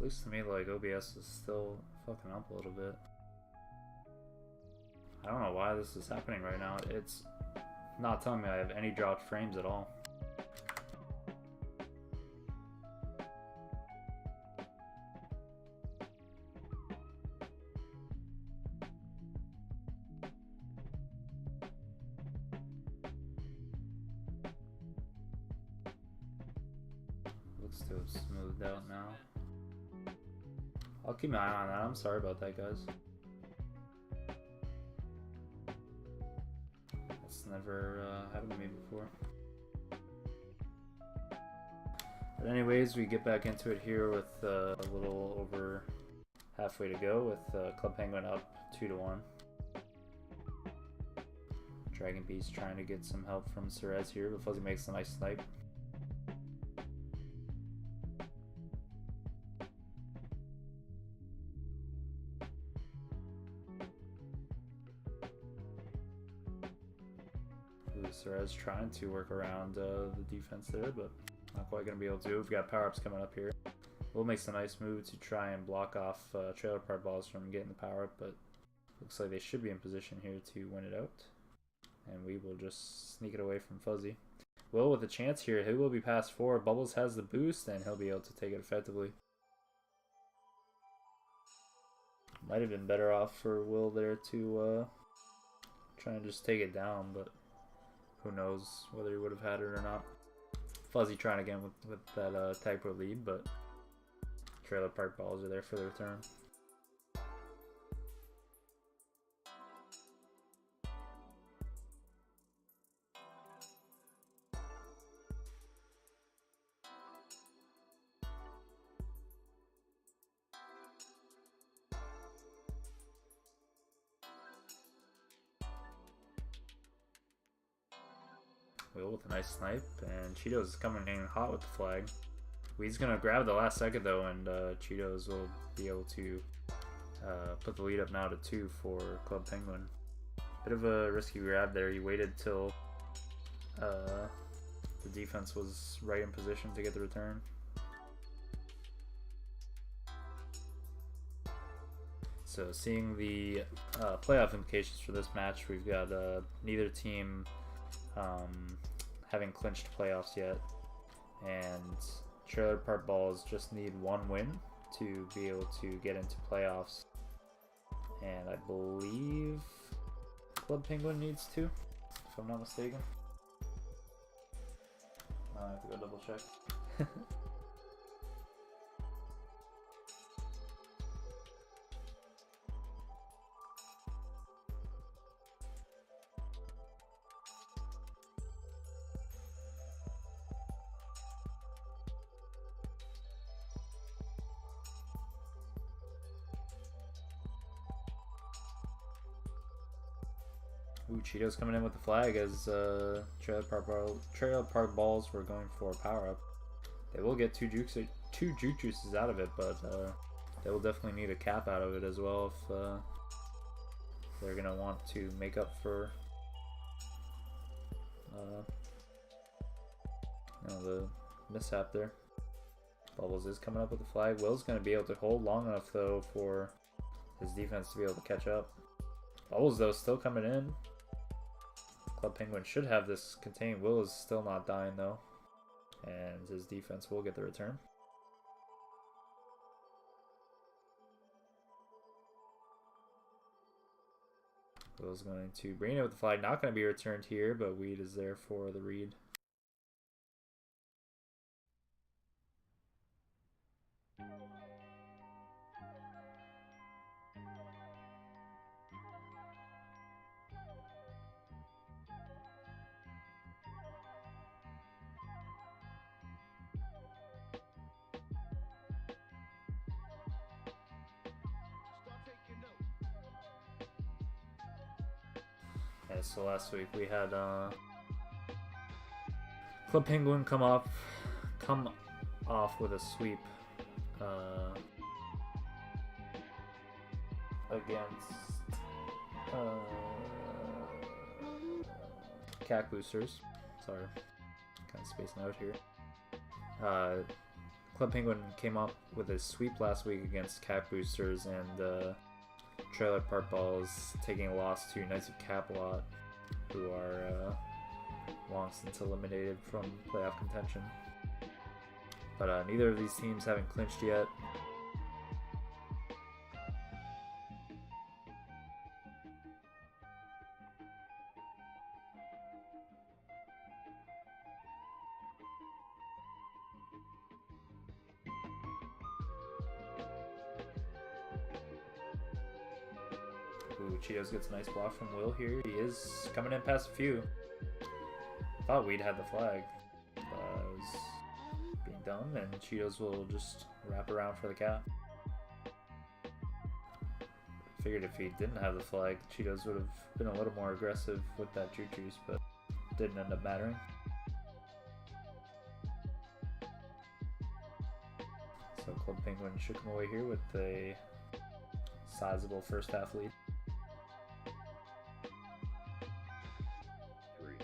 At least to me, like, OBS is still fucking up a little bit. I don't know why this is happening right now. It's not telling me I have any dropped frames at all. Looks to have smoothed out now. I'll keep my eye on that. I'm sorry about that, guys. That's never happened to me before. But anyways, we get back into it here with a little over halfway to go with Club Penguin up 2-1. Dragon Beast trying to get some help from Cerez here, but Fuzzy makes a nice snipe. Cerez trying to work around the defense there, but not quite going to be able to. We've got power-ups coming up here. We'll make some nice move to try and block off trailer park balls from getting the power-up, but looks like they should be in position here to win it out. And we will just sneak it away from Fuzzy. Will with a chance here. He will be past 4. Bubbles has the boost, and he'll be able to take it effectively. Might have been better off for Will there to try and just take it down, but who knows whether he would have had it or not. Fuzzy trying again with that tag pro lead, but trailer park balls are there for the return. Will with a nice snipe, and Cheetos is coming in hot with the flag. Weed's gonna grab the last second though, and Cheetos will be able to put the lead up now to 2 for Club Penguin. Bit of a risky grab there. He waited till the defense was right in position to get the return. So seeing the playoff implications for this match, we've got neither team haven't clinched playoffs yet, and trailer park balls just need 1 win to be able to get into playoffs, and I believe Club Penguin needs 2, if I'm not mistaken. I have to go double check. Ooh, Cheetos coming in with the flag as trailer park balls were going for a power up. They will get two juke juices out of it, but they will definitely need a cap out of it as well if they're gonna want to make up for the mishap there. Bubbles is coming up with the flag. Will's gonna be able to hold long enough though for his defense to be able to catch up. Bubbles though still coming in. Club Penguin should have this contained. Will is still not dying though, and his defense will get the return. Will's going to bring it with the flag. Not going to be returned here, but Weed is there for the read. Yeah, so last week we had Club Penguin come off with a sweep against CAC Boosters. Sorry, kind of spacing out here. Club Penguin came up with a sweep last week against Cap Boosters, and Trailer Park Balls taking a loss to Knights of Caplot, who are long since eliminated from playoff contention. But neither of these teams haven't clinched yet. Ooh, Cheetos gets a nice block from Will here. He is coming in past a few. Thought we'd had the flag, but I was being dumb, and Cheetos will just wrap around for the cap. Figured if he didn't have the flag, Cheetos would have been a little more aggressive with that juice, but didn't end up mattering. So Club Penguin shook him away here with a sizable first half lead. 3,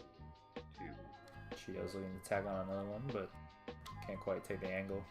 2. Cheetos looking to tag on another one, but can't quite take the angle.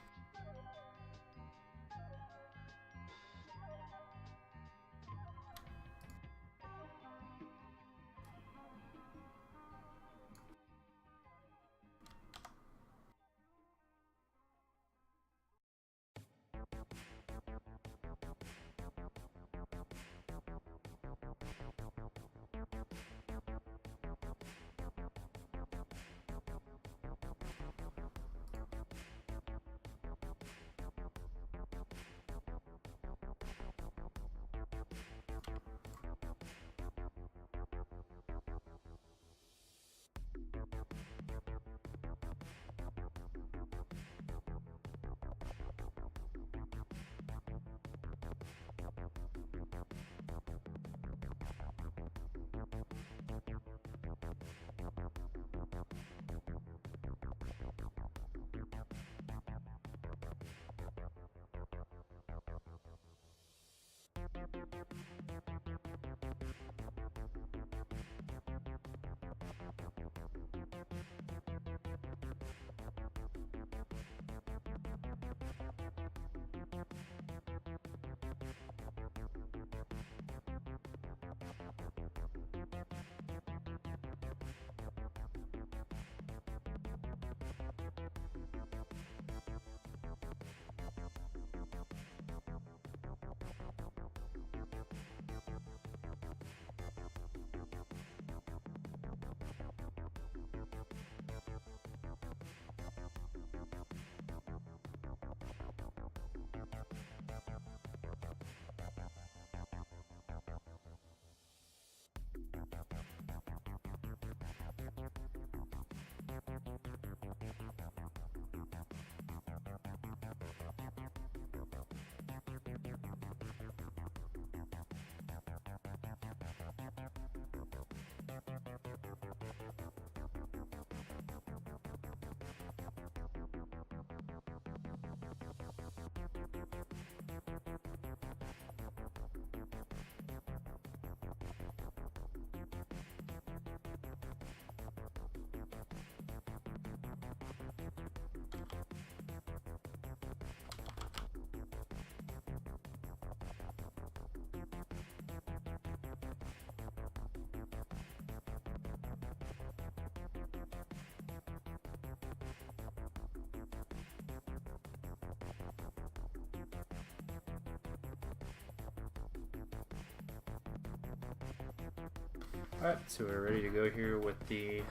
Alright, so we're ready to go here with the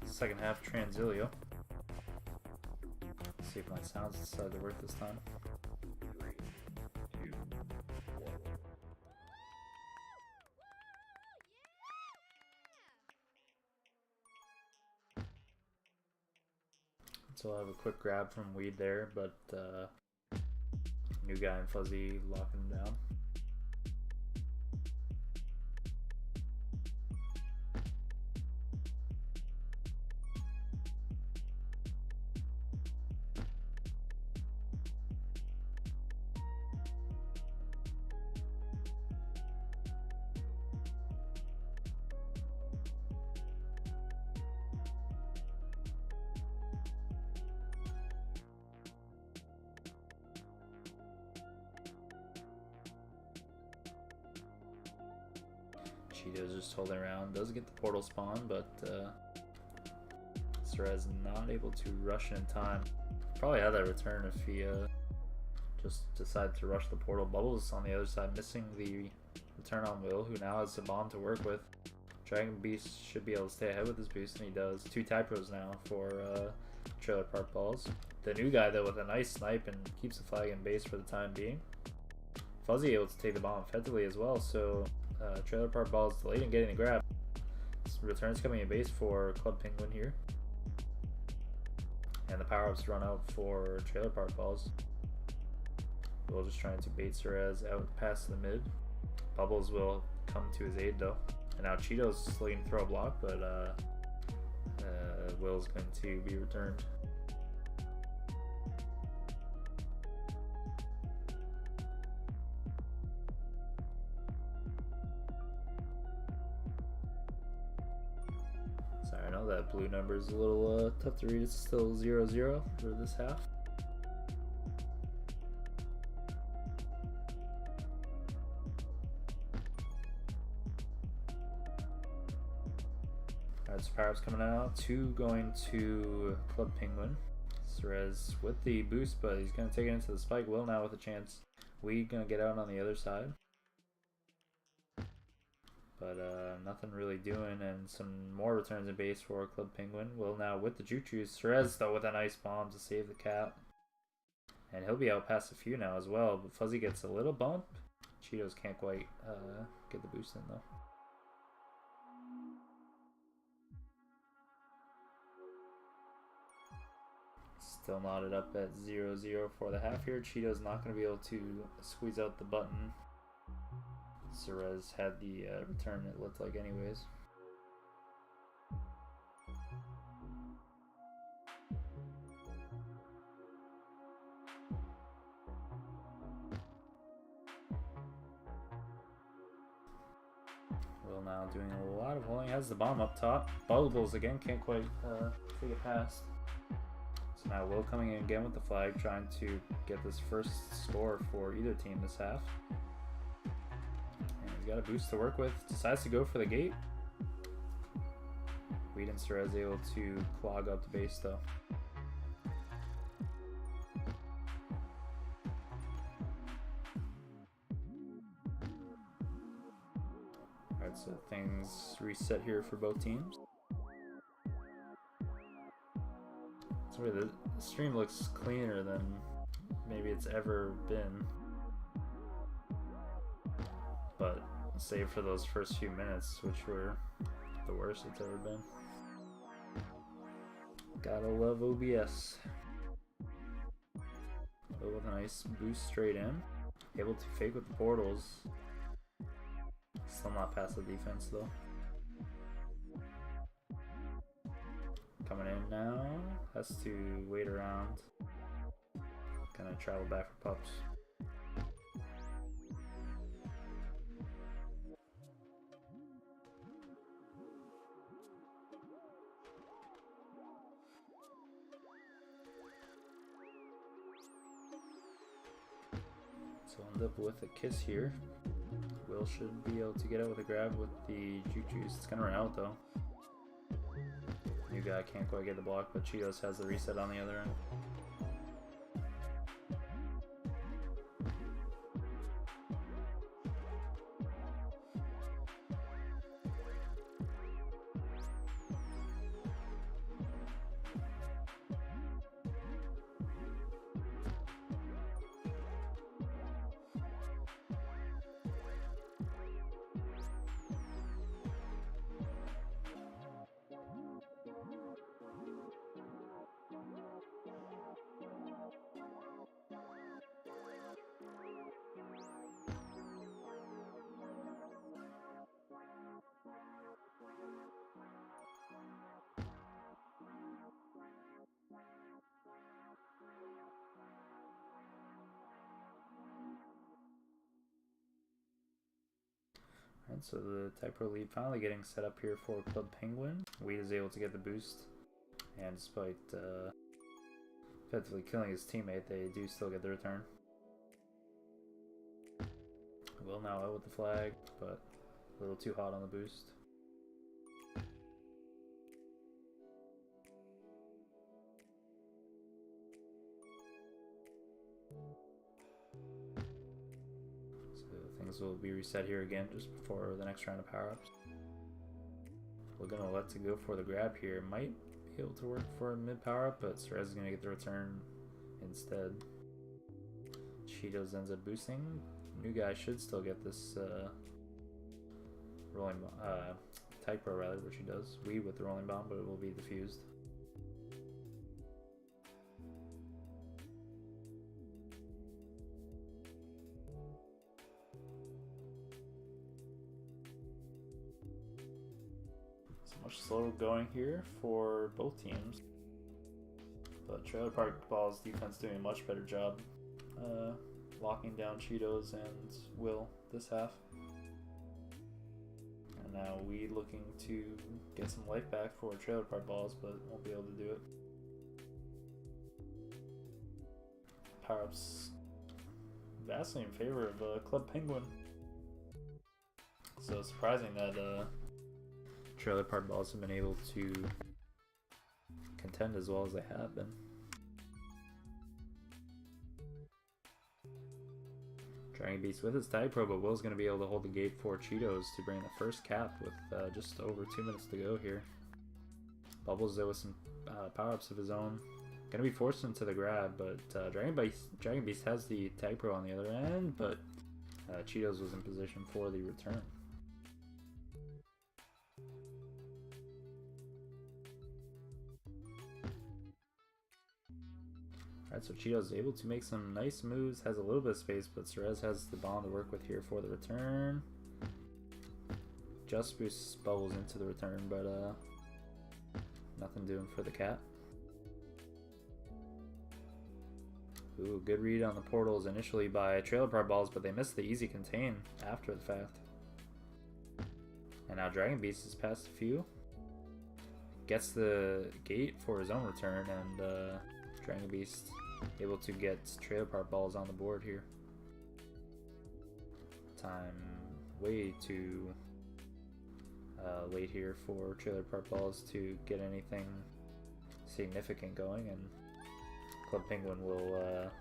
second half Transilio. See if my sounds decide to work this time. 3, 2, 1. So I'll have a quick grab from Weed there, but new guy in Fuzzy locking him down. Cheeto's just holding around. Does get the portal spawn, but Cerez not able to rush in time. Probably had that return if he just decided to rush the portal. Bubbles on the other side, missing the return on Will, who now has a bomb to work with. Dragon Beast should be able to stay ahead with his boost, and he does. 2 typos now for Trailer Park Balls. The new guy, though, with a nice snipe and keeps the flag in base for the time being. Fuzzy able to take the bomb effectively as well, so Trailer Park Balls delayed in getting the grab. Returns coming in base for Club Penguin here. And the power-ups run out for Trailer Park Balls. Will just trying to bait Cerez out past the mid. Bubbles will come to his aid though. And now Cheeto's looking to throw a block, but Will's going to be returned. Sorry, I know that blue number is a little tough to read. It's still 0-0 for this half. Alright, so power-ups coming out. 2 going to Club Penguin. Cerez with the boost, but he's going to take it into the spike. Will now with a chance. We going to get out on the other side. But nothing really doing, and some more returns in base for Club Penguin. Will now with the juke juice. Cerez though with a nice bomb to save the cap. And he'll be out past a few now as well, but Fuzzy gets a little bump. Cheetos can't quite get the boost in though. Still knotted up at 0-0 for the half here. Cheeto's not going to be able to squeeze out the button. Cerez had the return, it looked like anyways. Will now doing a lot of holding. Has the bomb up top. Bubbles again, can't quite take it past. So now Will coming in again with the flag, trying to get this first score for either team this half. And he's got a boost to work with. Decides to go for the gate. Weed and Cerez able to clog up the base though. Alright, so things reset here for both teams. So the stream looks cleaner than maybe it's ever been, but save for those first few minutes, which were the worst it's ever been. Gotta love OBS. But with a nice boost straight in, able to fake with the portals. Still not past the defense though. Coming in now, has to wait around. Gonna travel back for pups. So end up with a kiss here. Will should be able to get out with a grab with the juke juice. It's gonna run out though. New guy can't quite get the block, but Cheetos has the reset on the other end. Alright, so the Typro lead finally getting set up here for Club Penguin. Weed is able to get the boost, and despite effectively killing his teammate, they do still get the return. Will now out with the flag, but little too hot on the boost. So things will be reset here again just before the next round of power-ups. We're gonna let to go for the grab here. Might be able to work for a mid power-up, but Cerez is gonna get the return instead. Cheetos ends up boosting. New guy should still get this rolling type pro rather, which he does. We with the rolling bomb, but it will be diffused. So much slow going here for both teams, but Trailer Park Ball's defense doing a much better job locking down Cheetos and Will this half. And now we looking to get some life back for Trailer Park Balls, but won't be able to do it. Power-ups vastly in favor of Club Penguin. So surprising that Trailer Park Balls have been able to contend as well as they have been. Dragon Beast with his tag pro, but Will's going to be able to hold the gate for Cheetos to bring the first cap with just over 2 minutes to go here. Bubbles there with some power-ups of his own. Going to be forced into the grab, but Dragon Beast has the tag pro on the other end, but Cheetos was in position for the return. Alright, so Cheetos is able to make some nice moves, has a little bit of space, but Cerez has the bomb to work with here for the return. Just boosts Bubbles into the return, but nothing doing for the cat. Ooh, good read on the portals initially by Trailer Park Balls, but they missed the easy contain after the fact. And now Dragon Beast has passed a few. Gets the gate for his own return, and Dragon Beast able to get Trailer Park Balls on the board here. Time way too late here for Trailer Park Balls to get anything significant going, and Club Penguin will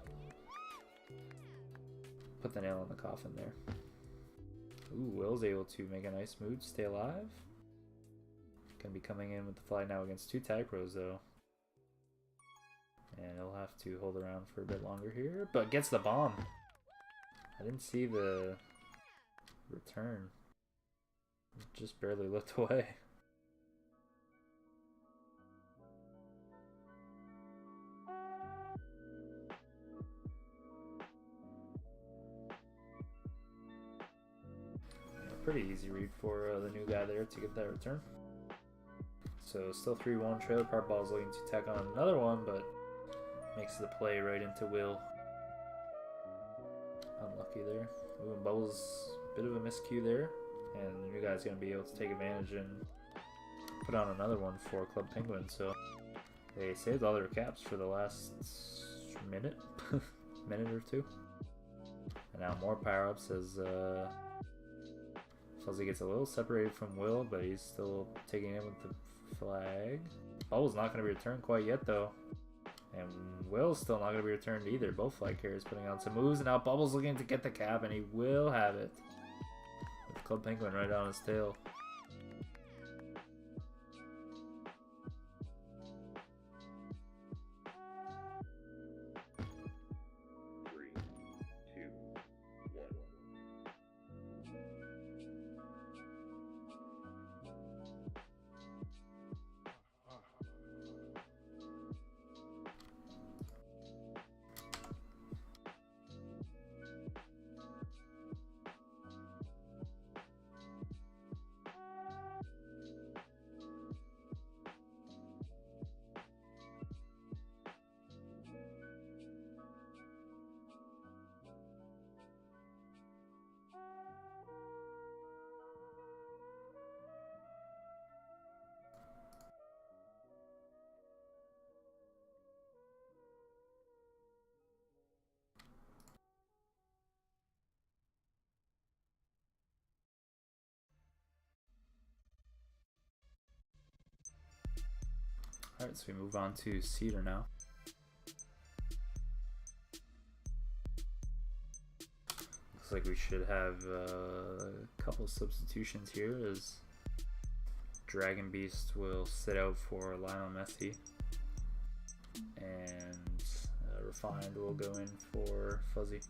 put the nail in the coffin there. Ooh, Will's able to make a nice move to stay alive. Gonna be coming in with the fly now against two tag pros though. And he'll have to hold around for a bit longer here, but gets the bomb. I didn't see the return. Just barely looked away. Pretty easy read for the new guy there to get that return. So still 3-1. Trailer Park Balls looking to tack on another one, but makes the play right into Will. Unlucky there. Ooh, and Bubbles, bit of a miscue there. And the new guy's going to be able to take advantage and put on another one for Club Penguin. So they saved all their caps for the last minute, minute or two. And now more power-ups as Fuzzy gets a little separated from Will, but he's still taking it with the flag. Bubbles not going to be returned quite yet though. And Will's still not going to be returned either. Both flag carriers putting on some moves, and now Bubbles looking to get the cap, and he will have it. With Club Penguin right on his tail. Alright, so we move on to Cedar now. Looks like we should have a couple substitutions here, as Dragon Beast will sit out for Lionel Messi, and Refined will go in for Fuzzy.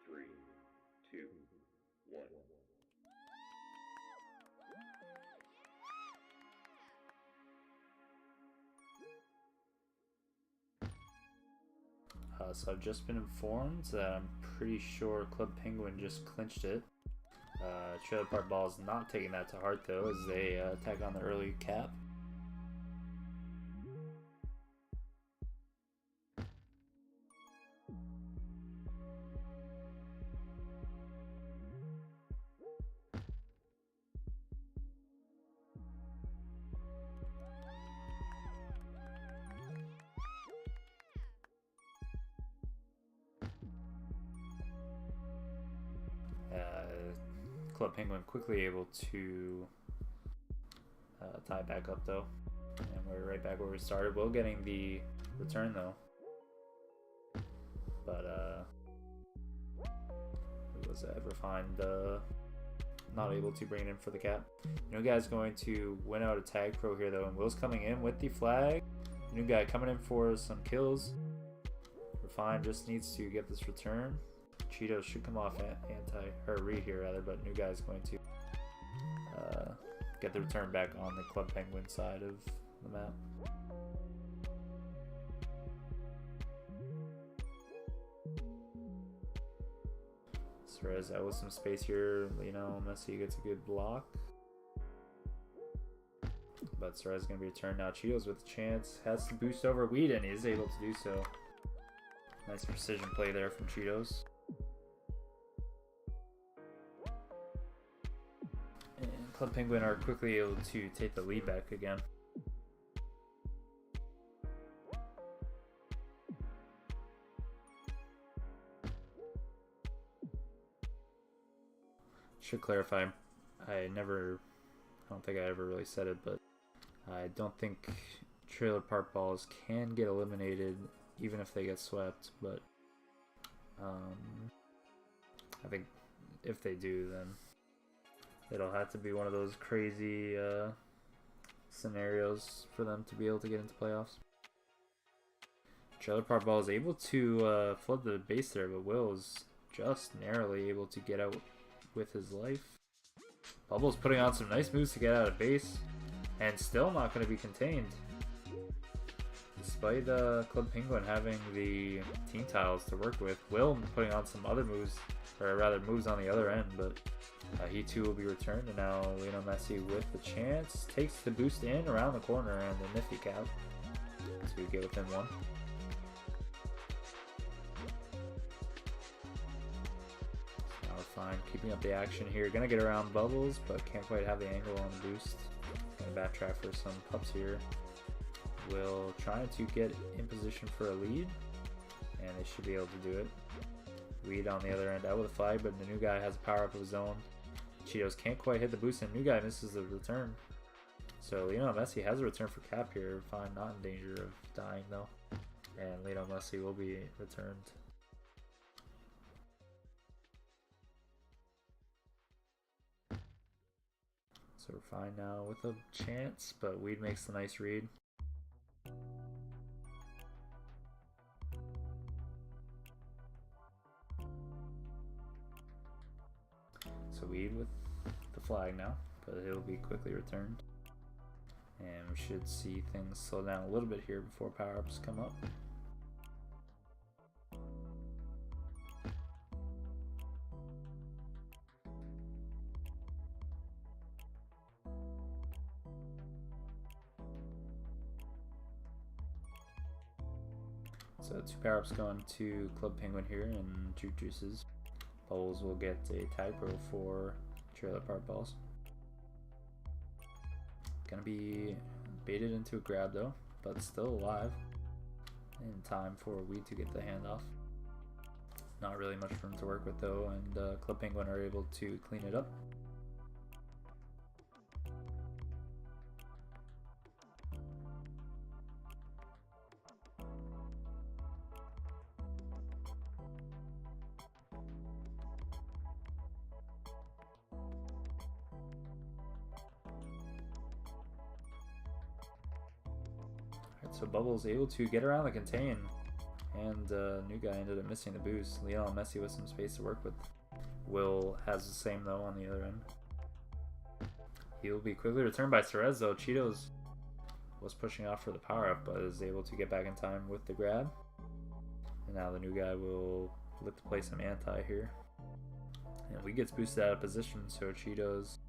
Three, two, one. So I've just been informed that I'm pretty sure Club Penguin just clinched it. Trailer Park Ball is not taking that to heart though, as they tag on the early cap. Club Penguin quickly able to tie back up though, and we're right back where we started. Will getting the return though, but it was Refined not able to bring it in for the cap. New guy's going to win out a tag pro here though, and Will's coming in with the flag. New guy coming in for some kills. Refined just needs to get this return. Cheetos should come off read here rather, but New guy's going to get the return back on the Club Penguin side of the map. Suarez out with some space here. Messi gets a good block, but Suarez is going to be returned now. Cheetos with a chance, has to boost over Whedon. He is able to do so. Nice precision play there from Cheetos. Club Penguin are quickly able to take the lead back again. Should clarify, I don't think I ever really said it, but I don't think trailer park balls can get eliminated even if they get swept, but I think if they do, then it'll have to be one of those crazy scenarios for them to be able to get into playoffs. Trailer park ball is able to flood the base there, but Will is just narrowly able to get out with his life. Bubble's putting on some nice moves to get out of base, and still not going to be contained. Despite Club Penguin having the team tiles to work with, Will putting on some other moves, or rather moves on the other end, but he too will be returned, and now Lionel Messi with the chance takes the boost in around the corner and the nifty cap to get within one. So now fine, keeping up the action here. Gonna get around Bubbles, but can't quite have the angle on the boost. Gonna backtrack for some pups here. Will try to get in position for a lead, and they should be able to do it. Weed on the other end out with a flag, but the new guy has a power up of his own. Cheetos can't quite hit the boost, and the new guy misses the return. So Lionel Messi has a return for cap here. Fine, not in danger of dying though. And Lionel Messi will be returned. So we're fine now with a chance, but Weed makes the nice read. So Weed with the flag now, but he'll be quickly returned. And we should see things slow down a little bit here before power-ups come up. So 2 power-ups going to Club Penguin here and Juke Juices. Bowls will get a tag pro for trailer park balls. Gonna be baited into a grab though, but still alive in time for Weed to get the handoff. Not really much room to work with though, and Club Penguin are able to clean it up. So Bubbles able to get around the contain, and new guy ended up missing the boost. Lionel Messi with some space to work with. Will has the same though on the other end. He'll be quickly returned by Cerez though. Cheetos was pushing off for the power up, but is able to get back in time with the grab. And now the new guy will look to play some anti here. And we gets boosted out of position, so Cheetos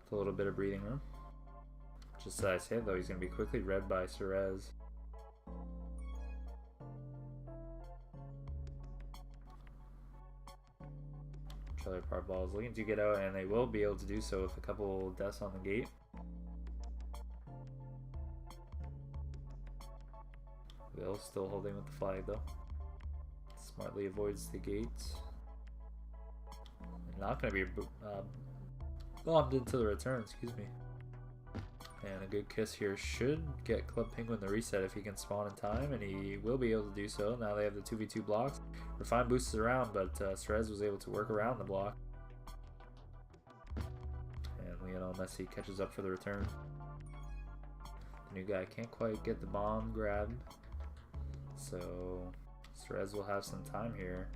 with a little bit of breathing room. Just as I said though, he's going to be quickly read by Cerez. Trailer park ball is looking to get out, and they will be able to do so with a couple deaths on the gate. Will still holding with the flag though. Smartly avoids the gate. And not going to be bombed into the return, excuse me. And a good kiss here should get Club Penguin the reset if he can spawn in time, and he will be able to do so. Now they have the 2v2 blocks. Refine boosts around, but Cerez was able to work around the block. And Lionel Messi catches up for the return. The new guy can't quite get the bomb grab, so Cerez will have some time here.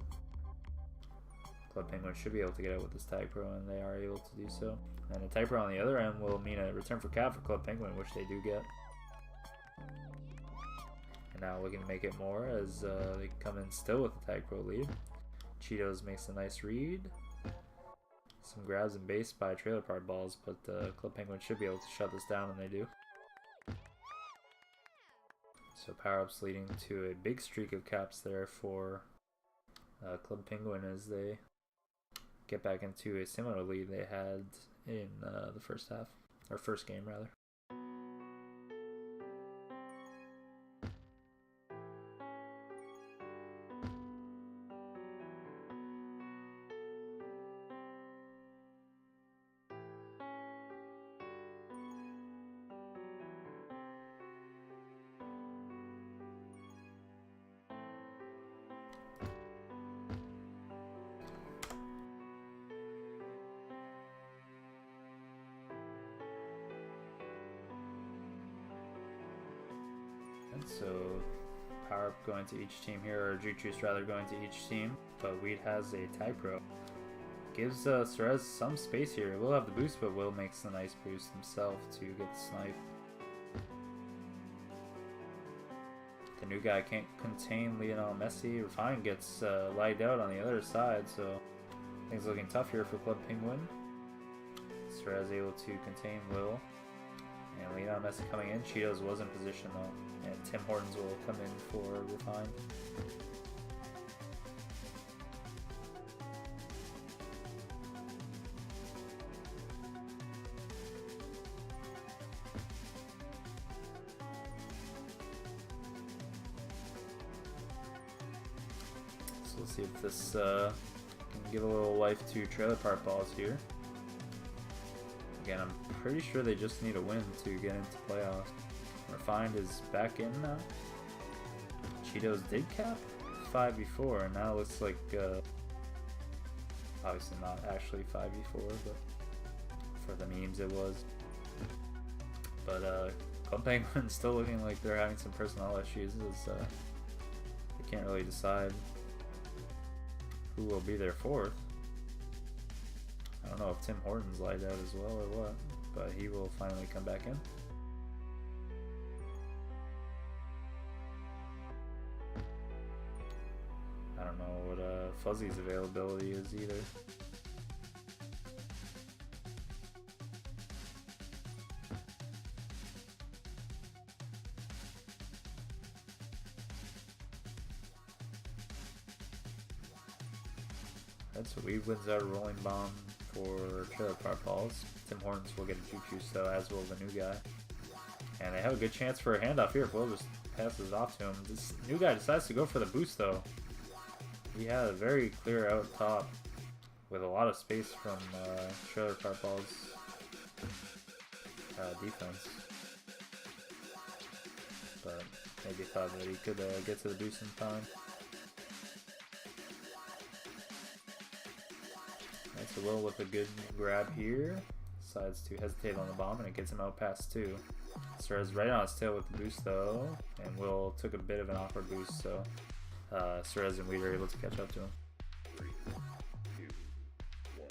Club Penguin should be able to get out with this tag pro, and they are able to do so. And a tag pro on the other end will mean a return for cap for Club Penguin, which they do get. And now looking to make it more as they come in still with the tag pro lead. Cheetos makes a nice read. Some grabs and base by trailer park balls, but Club Penguin should be able to shut this down, and they do. So power-ups leading to a big streak of caps there for Club Penguin as they get back into a similar lead they had in the first half, or first game rather. And so power up going to each team here, or Juju's rather going to each team. But Weed has a tag pro. Gives Cerez some space here. Will have the boost, but Will makes the nice boost himself to get the snipe. The new guy can't contain Lionel Messi. Refine gets laid out on the other side, so things looking tough here for Club Pinguin. Cerez able to contain Will. And Lionel Messi coming in. Cheetos was in position though. And Tim Hortons will come in for Refine. So let's see if this can give a little life to Trailer Park Balls here. Again, I'm pretty sure they just need a win to get into playoffs. Refined is back in now. Cheetos did cap 5v4, and now it looks like, obviously not actually 5v4, but for the memes it was. But Club Penguin's still looking like they're having some personnel issues, as they can't really decide who will be their fourth. I don't know if Tim Hortons lied out as well or what, but he will finally come back in. I don't know what Fuzzy's availability is either. Right, so Weed wins out a rolling bomb for Trailer Park Balls. Tim Hortons will get a juke though, as will the new guy. And they have a good chance for a handoff here. Will just passes off to him. This new guy decides to go for the boost though. He had a very clear out top with a lot of space from Trailer Park Balls defense. But maybe thought that he could get to the boost in time. Right, so Will with a good grab here. Decides to hesitate on the bomb, and it gets him out past 2. Cerez right on his tail with the boost though, and Will took a bit of an awkward boost, so Cerez and Weed are able to catch up to him. 3, 2, 1.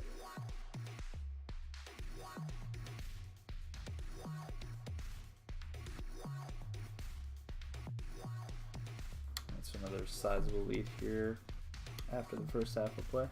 That's another sizable lead here after the first half of play.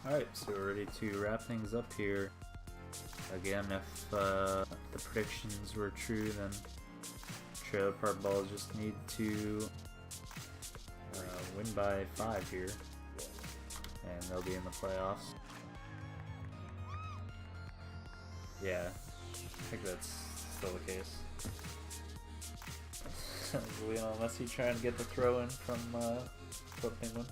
Alright, so we're ready to wrap things up here. Again, if the predictions were true, then Trailer Park Balls just need to win by 5 here, and they'll be in the playoffs. Yeah, I think that's still the case. Lionel Messi trying to get the throw in from Club Penguin.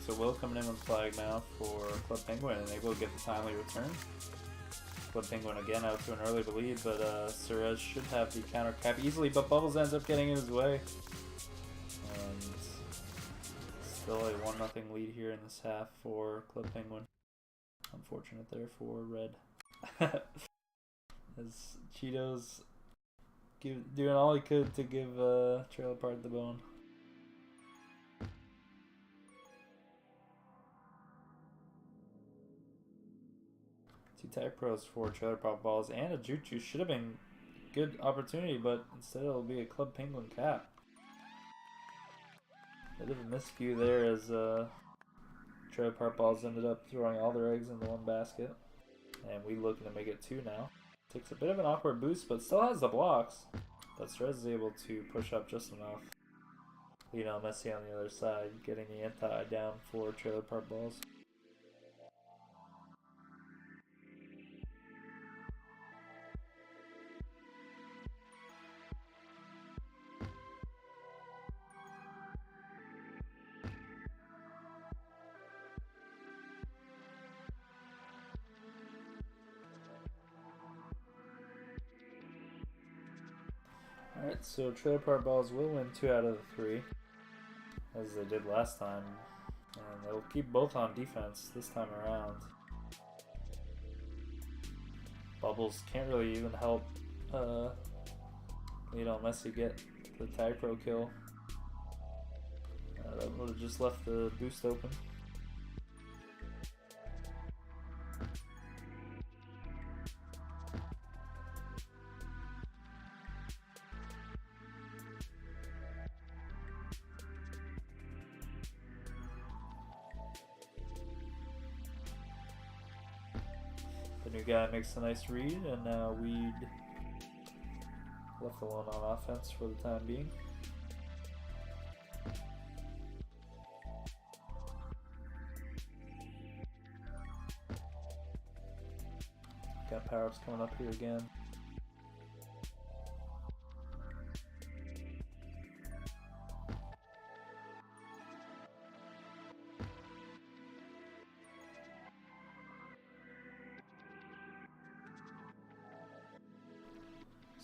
So Will coming in with flag now for Club Penguin, and they will get the timely return. Club Penguin again out to an early lead, but Suarez should have the counter cap easily, but Bubbles ends up getting in his way. And still a 1-0 lead here in this half for Club Penguin. Unfortunate there for Red. As Cheetos doing all he could to give Trailer Park the bone. Two tag pros for Trailer Park Balls and a Juju should have been a good opportunity, but instead it'll be a Club Penguin cap. Bit of a miscue there as Trailer Park Balls ended up throwing all their eggs into one basket. And we looking to make it 2 now. Takes a bit of an awkward boost, but still has the blocks. But Suarez is able to push up just enough. Lionel Messi on the other side, getting the anti down for Trailer Park Balls. Alright, so Trailer Park Balls will win 2 out of the 3, as they did last time, and they'll keep both on defense this time around. Bubbles can't really even help Messi get the tag pro kill. That would have just left the boost open. The new guy makes a nice read, and now Weed left alone on offense for the time being. Got power-ups coming up here again.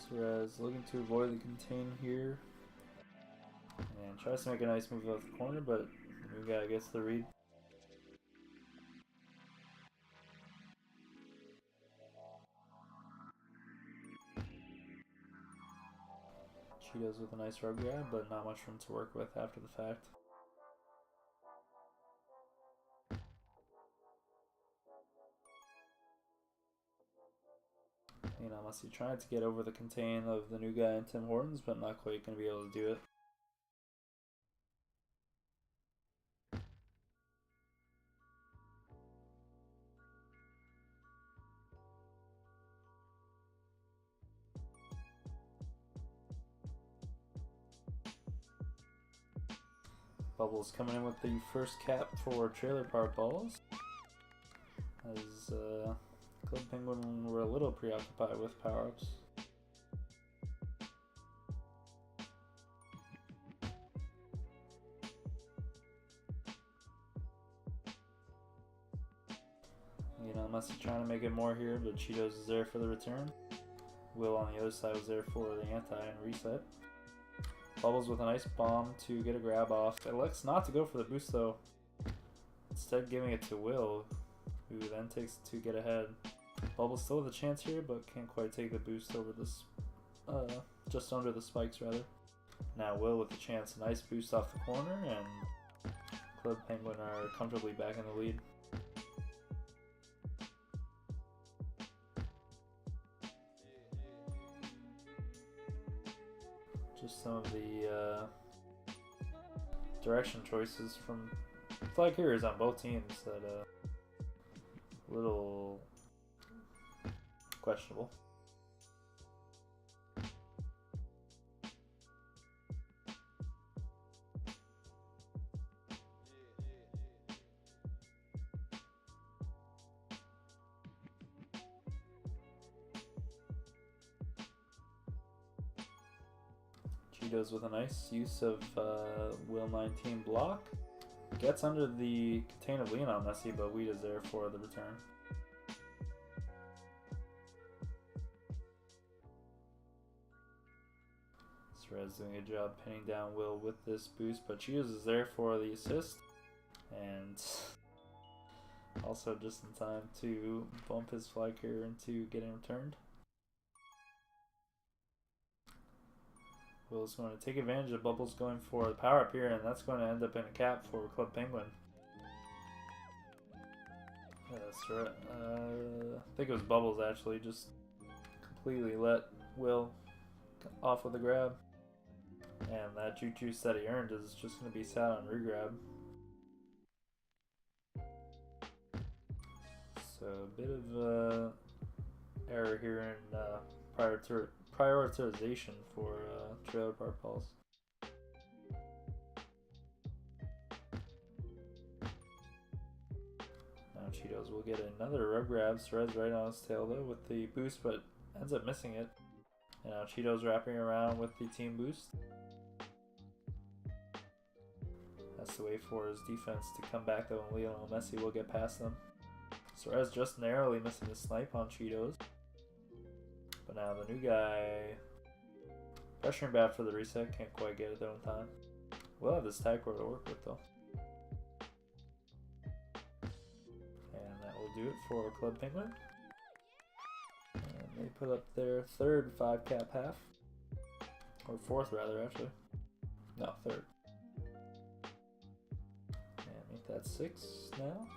Suarez looking to avoid the contain here, and tries to make a nice move off the corner, but the new guy gets the read. Cheetos with a nice rub grab, but not much room to work with after the fact. Messi trying to get over the contain of the new guy and Tim Hortons, but not quite going to be able to do it. Bubbles coming in with the first cap for Trailer Park Balls, as Club Penguin were a little preoccupied with power-ups. Messi trying to make it more here, but Cheetos is there for the return. Will on the other side was there for the anti and reset. Bubbles with a nice bomb to get a grab off. Elects not to go for the boost though, instead giving it to Will, who then takes it to get ahead. Bubble still with a chance here, but can't quite take the boost over this, just under the spikes rather. Now Will with the chance, nice boost off the corner, and Club Penguin are comfortably back in the lead. Just some of the direction choices from flag carriers on both teams that a little questionable. Cheetos with a nice use of Will 19 block. Gets under the contain of Leon on Messi, but Weed is there for the return. Suarez doing a good job pinning down Will with this boost, but Cheetos is there for the assist. And also just in time to bump his flag carrier into getting returned. Will's going to take advantage of Bubbles going for the power up here, and that's going to end up in a cap for Club Penguin. Yeah, that's right. I think it was Bubbles actually, just completely let Will off with a grab. And that juice that he earned is just going to be sat on regrab. So a bit of error here in prioritization for trailer park balls. Now Cheetos will get another rub grab. Suarez right on his tail though with the boost, but ends up missing it. And now Cheetos wrapping around with the team boost. Has to wait for his defense to come back though, and Lionel Messi will get past them. Suarez just narrowly missing the snipe on Cheetos. But now the new guy pressuring bad for the reset, can't quite get it though in time. We'll have this tag core to work with though. And that will do it for Club Penguin. And they put up their third 5 cap half. Or fourth rather actually. No, third. And make that 6 now.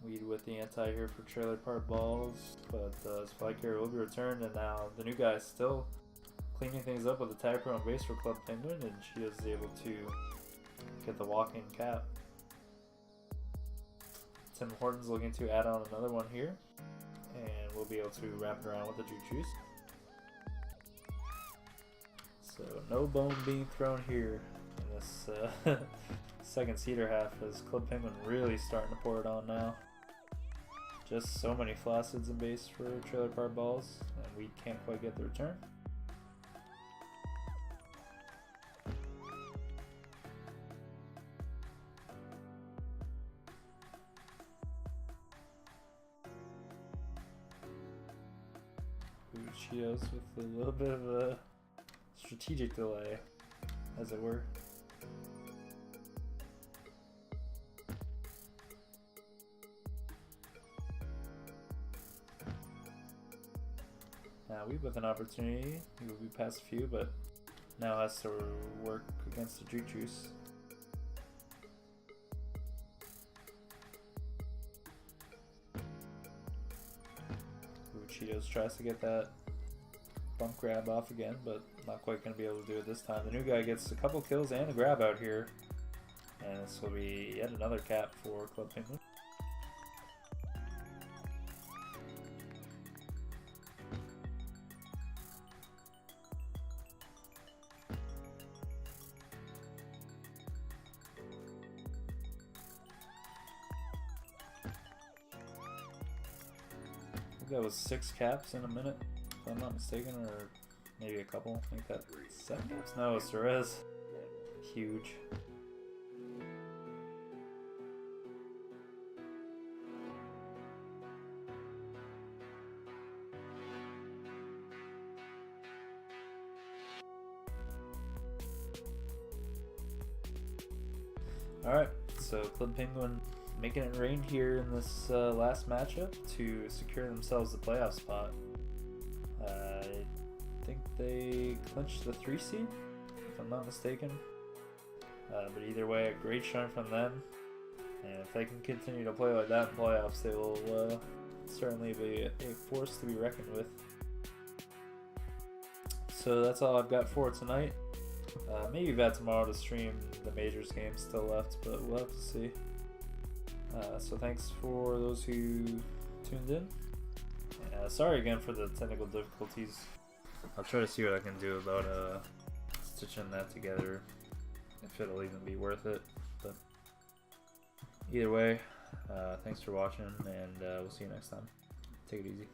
Weed with the anti here for trailer park balls, but his flag carrier will be returned, and now the new guy is still cleaning things up with a tag pro on base for Club Penguin, and she is able to get the walk-in cap. Tim Horton's looking to add on another one here, and we'll be able to wrap it around with the juice. So no bone being thrown here in this second seater half, as Club Penguin really starting to pour it on now. Just so many flacids in base for trailer park balls, and we can't quite get the return. Cheetos with a little bit of a strategic delay, as it were. Now we with an opportunity, he will be past a few, but now has to work against the juice. Cheetos tries to get that bump grab off again, but not quite going to be able to do it this time. The new guy gets a couple kills and a grab out here, and this will be yet another cap for Club Pinguin. think that was 6 caps in a minute, if I'm not mistaken, or maybe a couple. I think that's 7 caps. No, Cerez. Huge. Alright, so Club Penguin making it rain here in this last matchup to secure themselves the playoff spot. I think they clinched the 3 seed, if I'm not mistaken. But either way, a great showing from them. And if they can continue to play like that in playoffs, they will certainly be a force to be reckoned with. So that's all I've got for tonight. Maybe back tomorrow to stream the majors games still left, but we'll have to see. So thanks for those who tuned in. Sorry again for the technical difficulties. I'll try to see what I can do about stitching that together, if it'll even be worth it. But either way, thanks for watching, and we'll see you next time. Take it easy.